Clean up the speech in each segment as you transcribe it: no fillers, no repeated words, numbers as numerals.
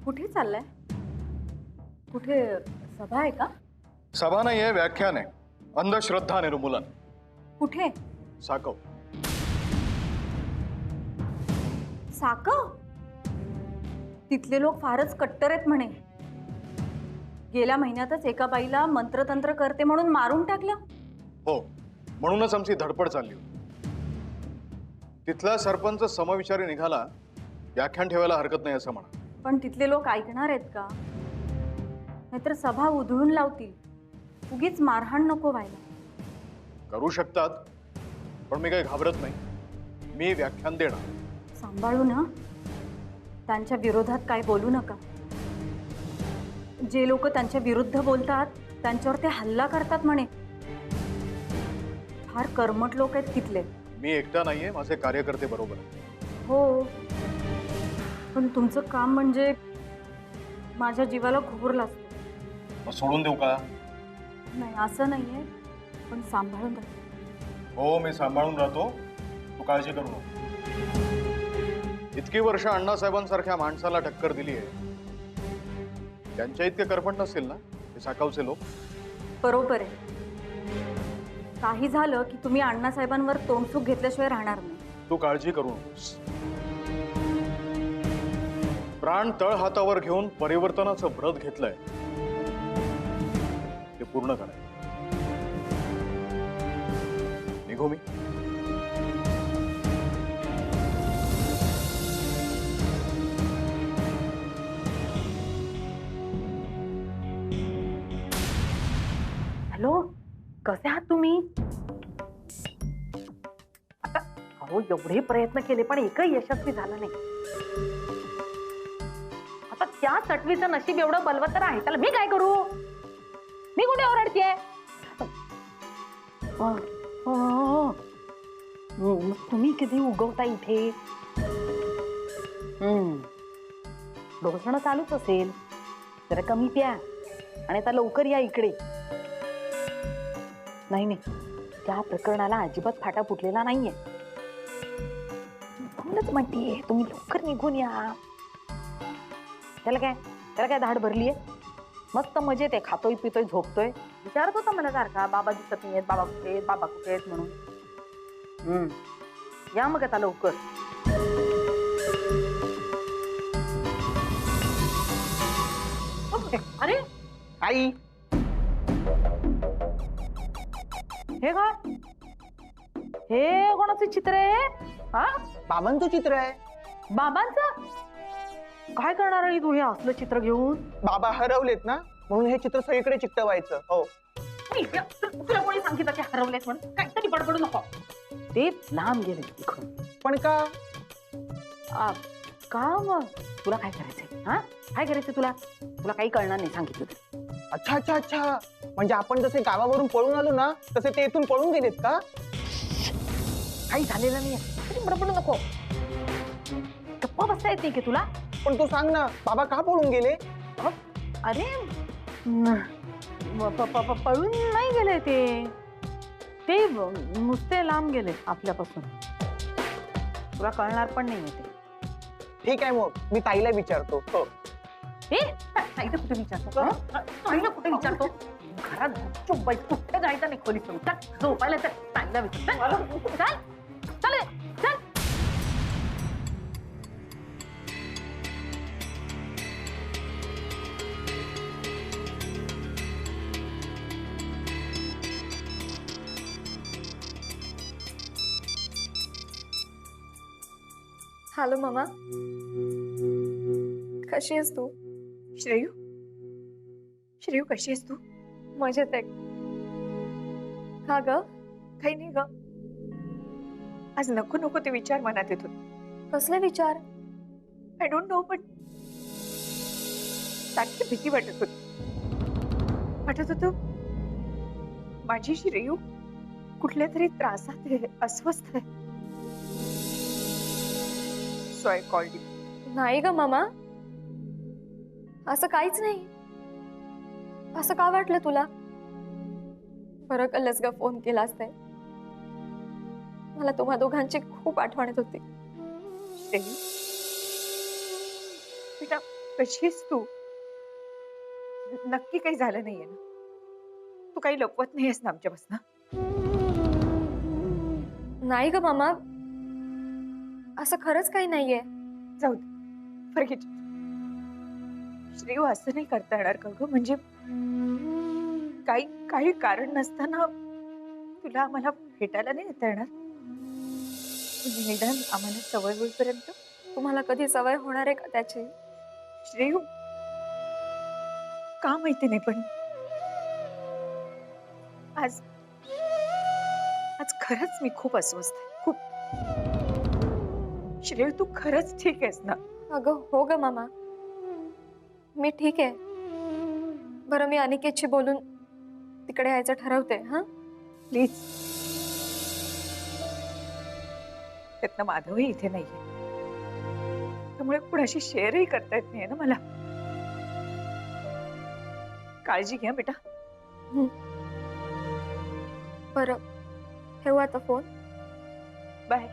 कुठे चाललाय? कुठे सभा आहे का? सभा नाही आहे, व्याख्यान आहे. अंधश्रद्धा निर्मूलन. कुठे? साकव. साकव? तिथले लोक फारच कट्टर आहेत म्हणे. गेल्या महिन्यातच एका बाईला मंत्रतंत्र करते म्हणून मारून टाकलं. हो, म्हणूनच आमची धडपड चालली होती. तिथला सरपंच समविचारी निघाला, व्याख्यान ठेवायला हरकत नाही असं म्हणा. पण तिथले लोक ऐकणार आहेत का? नाहीतर सभा उधळून लावतील. उगीच मारहाण नको व्हायला. करू शकतात, पण मी काही घाबरत नाही. मी व्याख्यान देणार. सांभाळू ना. त्यांच्या विरोधात काय बोलू नका. जे लोक त्यांच्या विरुद्ध बोलतात त्यांच्यावर ते हल्ला करतात म्हणे. फार कर्मठ लोक आहेत तिथले. मी एकटा नाहीये, माझे कार्यकर्ते बरोबर आहेत. हो, पण तुमचं काम म्हणजे माझ्या जीवाला घोर लागतो. मग सोडून देऊ का? नाही, असं नाहीये, पण सांभाळून राहा. हो, मी सांभाळून राहतो. तू काळजी करू नको. इतकी वर्ष अण्णासाहेबांसारख्या माणसाला टक्कर दिली आहे. त्यांच्या इतके करपट नसतील ना हे साकवचे लोक? बरोबर आहे. काही झालं की तुम्ही अण्णासाहेबांवर तोंडसूक घेतल्याशिवाय राहणार नाही. तू काळजी करू नकोस. प्राण तळ हातावर घेऊन परिवर्तनाचं व्रत घेतलंय, ते पूर्ण करायचं. निघू मी? हॅलो, कसे आहात तुम्ही? आता अहो एवढे प्रयत्न केले पण एकही यशस्वी झालं नाही. आता त्या चटवीचं नशीब एवढं बलवत्तर आहे, त्याला मी काय करू? मी कुठे ओरडतेय? तुम्ही कधी उगवता इथे? डोसणं चालूच असेल. जरा कमी प्या आणि आता लवकर या इकडे. नाही नाही, त्या प्रकरणाला अजिबात फाटा फुटलेला नाहीये. म्हणूनच म्हणतीये तुम्ही लवकर निघून या. त्याला काय धाड भरलीये? मस्त मजेत आहे, खातोय पितोय झोपतोय. विचारत होता मला सारखा, बाबा दिसत नाहीयेत, बाबा कुठे आहेत, बाबा कुठे आहेत म्हणून. या मग आता लवकर. अरे आई, हे काय? हे कोणाचं चित्र आहे? हा, बाबांचं चित्र आहे. बाबांचं? काय करणार आहे तू हे असलं चित्र घेऊन? बाबा हरवलेत ना, म्हणून हे चित्र सगळीकडे चिकटवायचं. हो, तुला कोणी सांगितलं ते हरवलेत म्हणून? काहीतरी बडबडू नको. ते लांब गेले इकडून. पण का? का मग तुला काय करायचंय? हा, काय करायचंय तुला? तुला काही कळणार नाही सांगितलं ते. अच्छा अच्छा अच्छा, म्हणजे आपण जसे गावावरून पळून आलो ना, तसे ते इथून पळून गेलेत का? काही झालेलं नाही, बडबडू नको. गप्पा बसता येत नाही की तुला? पण तू सांग ना, बाबा का पळून गेले? अरे पळून नाही गेले ते नुसते लांब गेले आपल्यापासून. तुला कळणार पण नाही ते. ठीक आहे, मग मी ताईला विचारतो. हो, ताईला कुठे विचारतो? ताईला कुठे विचारतो? घरात चुप बाई, कुठे जायचं नाही खोलीत. झोपायला तर ताईला विचार. चल चल चल. हॅलो मामा, कशी आहेस तू? श्रेयू, श्रेयू कशी आहेस तू? मजेत आहे. का ग? काही नाही ग, आज नको नको ते विचार मनात येत होते. कसले विचार? आय डोंट नो, पण सारखी भीती वाटत होती. वाटत होतं माझी श्रेयू कुठल्या तरी त्रासात आहे, अस्वस्थ आहे. So I called you. नाही ग मामा, असं काहीच नाही. असं का वाटलं तुला? बरं कळलंच ग फोन केलास ते. मला तुम्हा दोघांची खूप आठवण येत होती. श्रेयू बेटा, कशी आहेस तू? नक्की काही झालं नाहीये ना? तू काही लपवत नाहीयेस ना आमच्यापासून? नाही ग मामा, असं खरंच काही नाहीये. जाऊ दे, forget it. श्रेयू, असं नाही करता येणार का ग? म्हणजे काही काही कारण नसताना तुला आम्हाला भेटायला नाही येता येणार? म्हणजे निदान आम्हाला सवय होईपर्यंत. तुम्हाला कधी सवय होणार आहे का त्याची? श्रेयू, का माहिती नाही पण आज आज खरंच मी खूप अस्वस्थ आहे, खूप. श्रेयू, तू खरंच ठीक आहेस ना? अगं हो ग मामा, मी ठीक आहे. बरं, मी अनिकेतशी बोलून तिकडे यायचं ठरवते. हा, प्लीज. त्यातनं माधवही इथे नाहीये, त्यामुळे कुणाशी शेअरही करता येत नाहीये ना मला. काळजी घ्या बेटा. बरं, ठेवू आता फोन. बाय.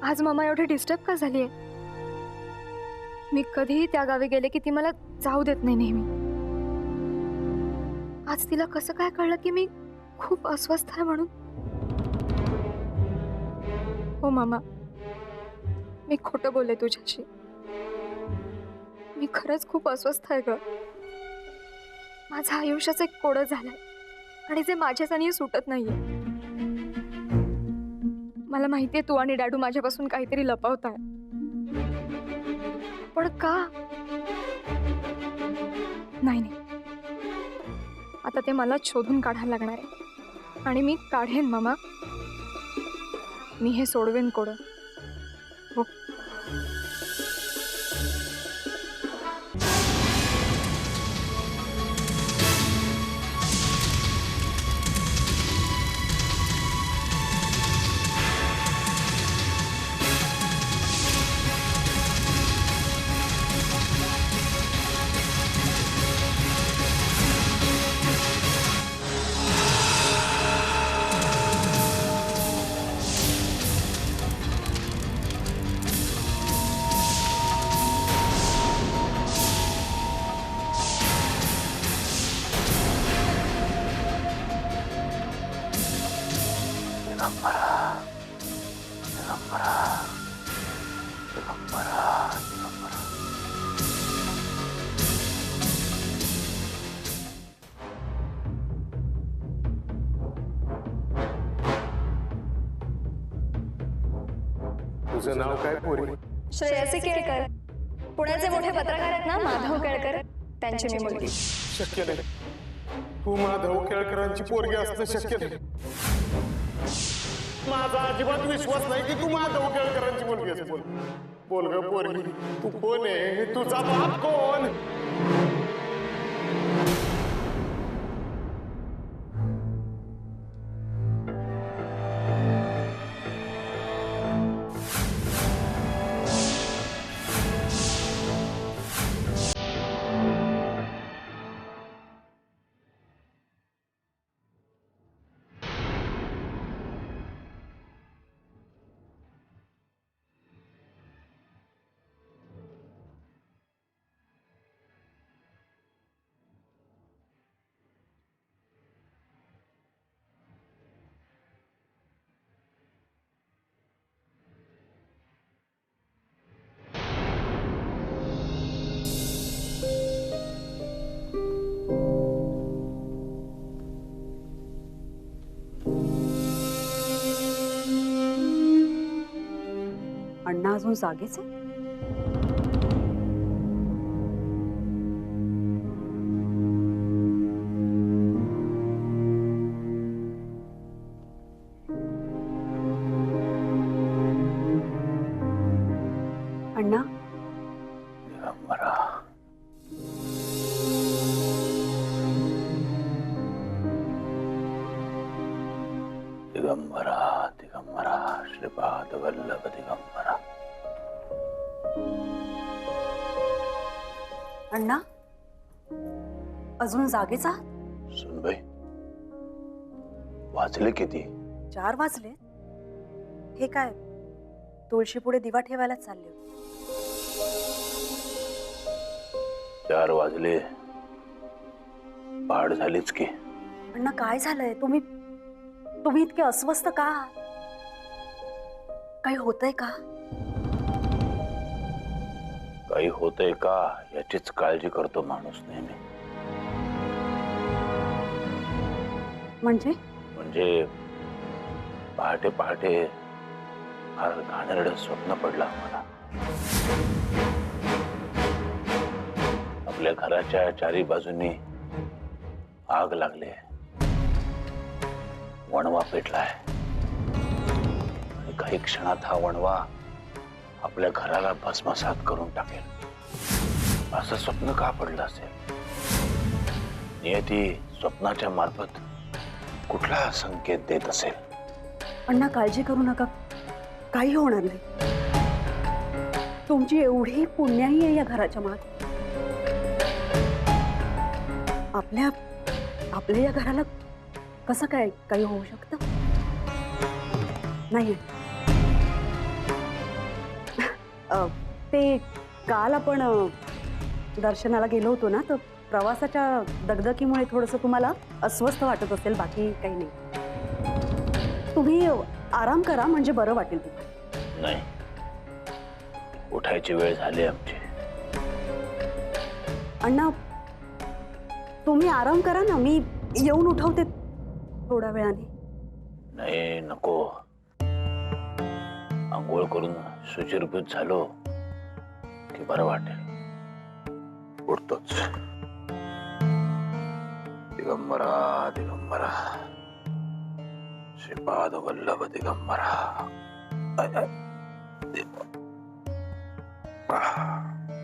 आज मामा एवढी डिस्टर्ब का झालीये? मी कधीही त्या गावी गेले की ती मला जाऊ देत नाही नेहमी. आज तिला कसं काय कळलं की मी खूप अस्वस्थ आहे म्हणून? हो मामा, मी खोटं बोलले तुझ्याशी. मी खरंच खूप अस्वस्थ आहे ग. माझं आयुष्याचं एक कोडं झालंय आणि जे माझ्याच्याने सुटत नाहीये. मला माहितीये तू आणि डॅडू माझ्यापासून काहीतरी लपवताय, पण का? नाही नाही, आता ते मला शोधून काढायला लागणार आहे आणि मी काढेन मामा. मी हे सोडवेन कोडं. हो. तुझं नाव काय पोरी? श्रेयसी केळकर, पुण्याचे मोठे पत्रकार आहेत ना माधव केळकर, त्यांची मी मुलगी. शक्य नाही, तू माधव केळकरांची पोरगी असणं शक्य नाही. माझा अजिबात विश्वास नाही की तू माधव केळकरांची मुलगी असं. बोल बोल ग पोरगी, तू कोण आहे? तुझा बाप कोण? अण्णा अजून जागेच आहे? अण्णा, दिगंबरा दिगंबरा श्रीपाद वल्लभ दिगंबरा. अण्णा अजून जागेच आहात? सुनबाई, वाजले किती? 4 वाजले. हे काय तुळशीपुढे दिवा ठेवायलाच चालले होते. 4 वाजले. पहाड झालीच की. अण्णा काय झालंय? तुम्ही इतके अस्वस्थ का? काही होतंय का? काही होतंय का याचीच काळजी करतो माणूस नेहमी. म्हणजे पहाटे पहाटे फार घाणेरडं स्वप्न पडलं मला. आपल्या घराच्या चारी बाजूनी आग लागली. वणवा पेटलाय आणि काही क्षणात हा वणवा आपल्या घराला भस्मसात करून टाकेल असं स्वप्न का पडलं असेल? नियती स्वप्नाच्या मार्फत कुठला संकेत देत असेल? अण्णा काळजी करू नका, काही होणार नाही. तुमची एवढी पुण्याही आहे या घराच्या मागे. आपल्या या घराला कसं काय काही होऊ शकतं? नाही. ते काल आपण दर्शनाला गेलो होतो ना, तर प्रवासाच्या दगदगीमुळे थोडंसं तुम्हाला अस्वस्थ वाटत असेल, बाकी काही नाही. तुम्ही आराम करा, म्हणजे बरं वाटेल तुम्हाला. नाही, उठायची वेळ झाली आमची. अण्णा तुम्ही आराम करा ना, मी येऊन उठवते थोड्या वेळाने. नाही, नको. आंघोळ करून शुचिर्भूत झालो की बरं वाटेल. उठतोच. दिगंबरा दिगंबरा श्रीपाद वल्लभ दिगंबरा.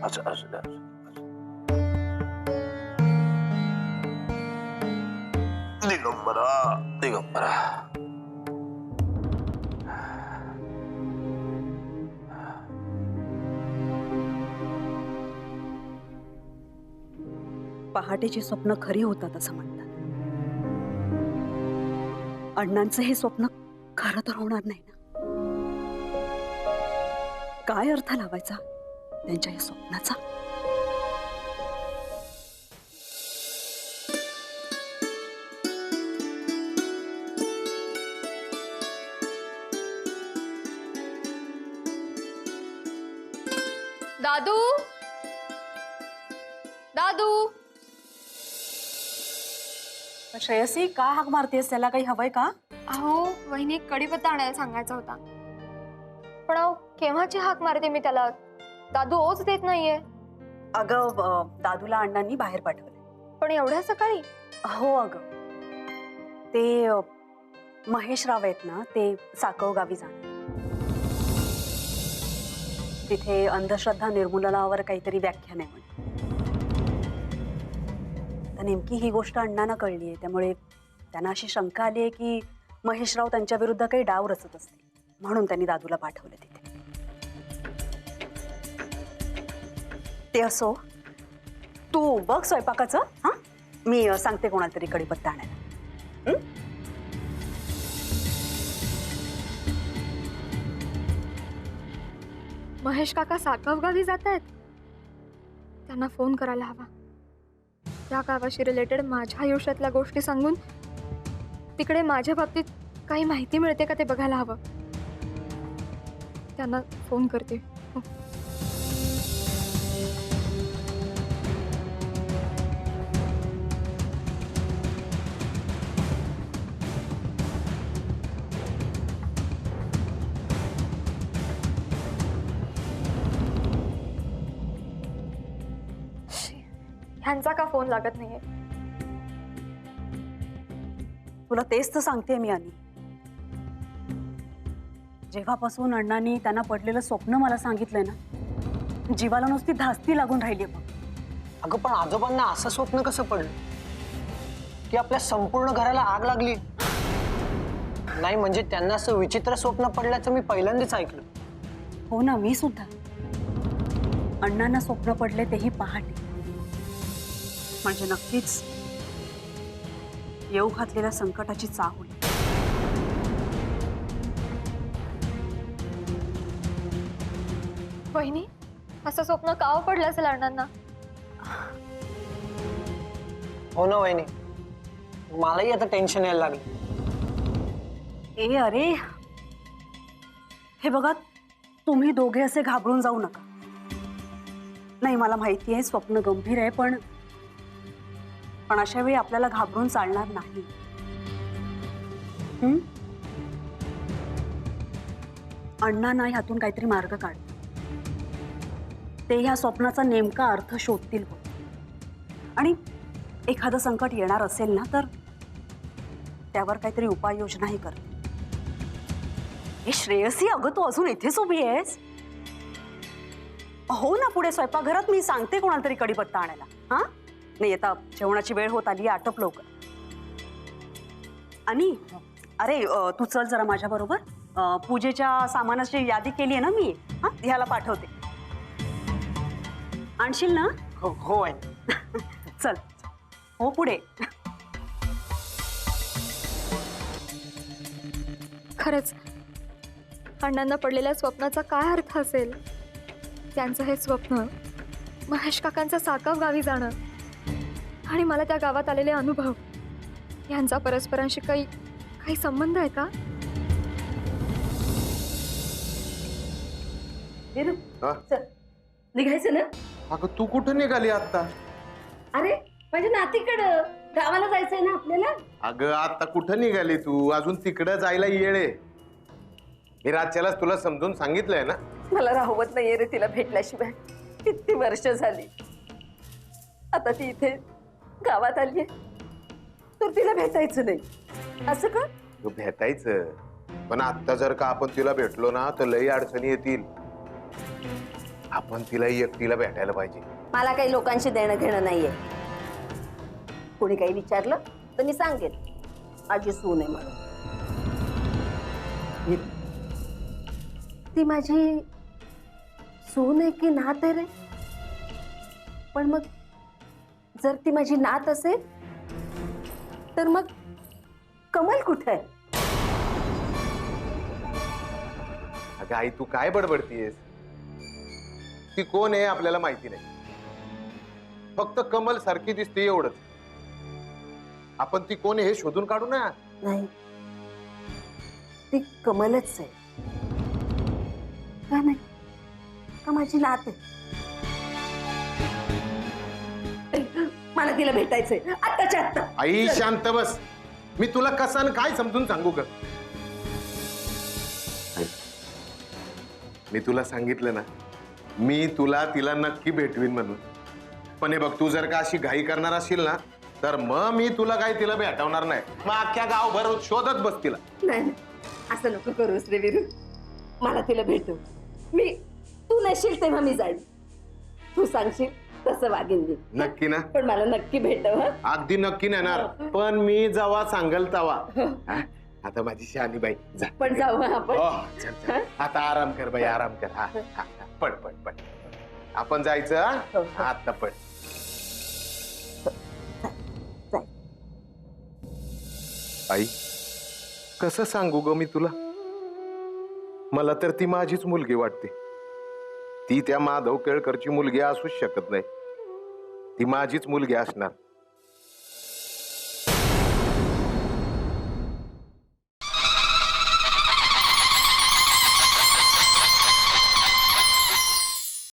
असं दिगंबरा दिगंबरा. पहाटेची स्वप्न खरी होतात असं म्हणतात. अण्णांचं हे स्वप्न खरं तर होणार नाही ना. काय अर्थ लावायचा त्यांच्या या स्वप्नाचा? दादू, दादू. श्रेयसी, का हाक मारतेस? त्याला काही हवंय का? अहो वहिनी, कढीपत्ता आणायला सांगायचा होता. पण अहो केव्हाची हाक मारते मी त्याला, दादू ओच देत नाहीये. अगं दादूला अण्णांनी बाहेर पाठवले. पण एवढ्या सकाळी? हो अगं, ते महेश राव आहेत ना, ते साकव गावी जाणार. तिथे अंधश्रद्धा निर्मूलनावर काहीतरी व्याख्यान आहे म्हणे. तर नेमकी ही गोष्ट अण्णांना कळली आहे, त्यामुळे त्यांना अशी शंका आली आहे की महेशराव त्यांच्या विरुद्ध काही डाव रचत असतील, म्हणून त्यांनी दादूला पाठवलं तिथे. ते असो, तू बघ स्वयंपाकाचं. हा, मी सांगते कोणाला तरी कढीपत्ता आणायला. महेश काका साकव गावी जात आहेत. त्यांना फोन करायला हवा. त्या गावाशी रिलेटेड माझ्या आयुष्यातल्या गोष्टी सांगून तिकडे माझ्या बाबतीत काही माहिती मिळते का ते बघायला हवं. त्यांना फोन करते. ह्यांचा का फोन लागत नाहीये? तुला तेच तर सांगते मी. आणि जेव्हापासून अण्णांनी त्यांना पडलेलं स्वप्न मला सांगितलंय ना, जीवाला नुसती धास्ती लागून राहिली बघ. अगं पण आजोबांना असं स्वप्न कसं पडलं की आपल्या संपूर्ण घराला आग लागली? नाही म्हणजे त्यांना असं विचित्र स्वप्न पडल्याचं मी पहिल्यांदाच ऐकलं. हो ना, मी सुद्धा. अण्णांना स्वप्न पडले तेही पहाटे. म्हणजे नक्कीच येऊ घातलेल्या संकटाची चाहूल. वहिनी असं स्वप्न का पडलं असेल अण्णांना? हो ना वहिनी, मलाही आता टेन्शन यायला लागलं. ए अरे, हे बघा, तुम्ही दोघे असे घाबरून जाऊ नका. नाही, मला माहिती आहे स्वप्न गंभीर आहे, पण अशा वेळी आपल्याला घाबरून चालणार नाही. अण्णा ना ह्यातून काहीतरी मार्ग काढ. ते ह्या स्वप्नाचा नेमका अर्थ शोधतील हो. आणि एखादं संकट येणार असेल ना, तर त्यावर काहीतरी उपाययोजनाही करतील. हे श्रेयसी, अगं तू अजून इथेच उभी आहेस? हो ना, पुढे स्वयंपाकघरात मी सांगते कोणाला तरी कढीपत्ता आणायला. हा नाही, आता जेवणाची वेळ होत आली, आटप लवकर. आणि अरे तू चल जरा माझ्या बरोबर. पूजेच्या सामानाची यादी केली आहे ना मी. हा, ह्याला पाठवते. आणशील ना? हो वहिनी. चल हो पुढे. खरंच अण्णांना पडलेल्या स्वप्नाचा काय अर्थ असेल? त्यांचं हे स्वप्न, महेश काकांचं साकव गावी जाणं आणि मला त्या गावात आलेले अनुभव, यांचा परस्परांशी काही संबंध आहे का? हा? चल निघायचं ना? अगं तू कुठं निघाली आता? अरे माझ्या नातीकडं गावाला जायचंय ना आपल्याला. अगं आता कुठं निघाली तू? अजून तिकडं जायला येळ आहे. मी रातच्यालाच तुला समजून सांगितलंय ना. मला राहवत नाहीये रे तिला भेटल्याशिवाय. किती वर्ष झाली. आता ती इथे गावात आलीये, तर तिला भेटायचं नाही असं का? तू भेटायचं, पण आता जर का आपण तिला भेटलो ना तर लई अडचणी येतील. आपण तिला एकटीला भेटायला पाहिजे. मला काही लोकांशी देणं घेणं नाहीये. कोणी काही विचारलं तर मी सांगेन माझी सून आहे म्हणून. ती माझी सून आहे की नात आहे रे? पण मग जर ती माझी नात असेल तर मग कमल कुठे आहे? अगं आई, तू काय बडबडतीयस? ती कोण आहे आपल्याला माहिती नाही. फक्त कमल सारखी दिसते एवढंच. आपण ती कोण आहे हे शोधून काढू ना. नाही, ती कमलच आहे. का नाही? का माझी नात आहे? मला तिला भेटायचंय आत्ताच्या आत्ता. आई शांत बस. मी तुला कसं आणि काय समजून सांगू का? मी तुला सांगितलं ना, मी तुला तिला नक्की भेटवीन म्हणून. पण हे बघ, तू जर का अशी घाई करणार असशील ना, तर मग मी तुला काही तिला भेटवणार नाही. मग अख्ख्या गावभर शोधत बस तिला. नाही, असं नको करूस रे विरू. मला तिला भेटू. तू नशील तेव्हा मी जाईन. तू सांगशील तसं वागेन मी. नक्की ना? पण मला नक्की भेटव. हं? अगदी नक्की नेणार. पण मी जेव्हा सांगल तेव्हा. हा? आता माझी शहाणी बाई जा. पण जाऊ हं आपण. हो, चल, चल. आता आराम कर बाई, आराम कर. हा हा हा. पड पड पड. आपण जायचं. हो, हा? आता पड. जाय. आई, कसं सांगू ग मी तुला? मला तर ती माझीच मुलगी वाटते. ती त्या माधव केळकरची मुलगी असूच शकत नाही. ती माझीच मुलगी असणार.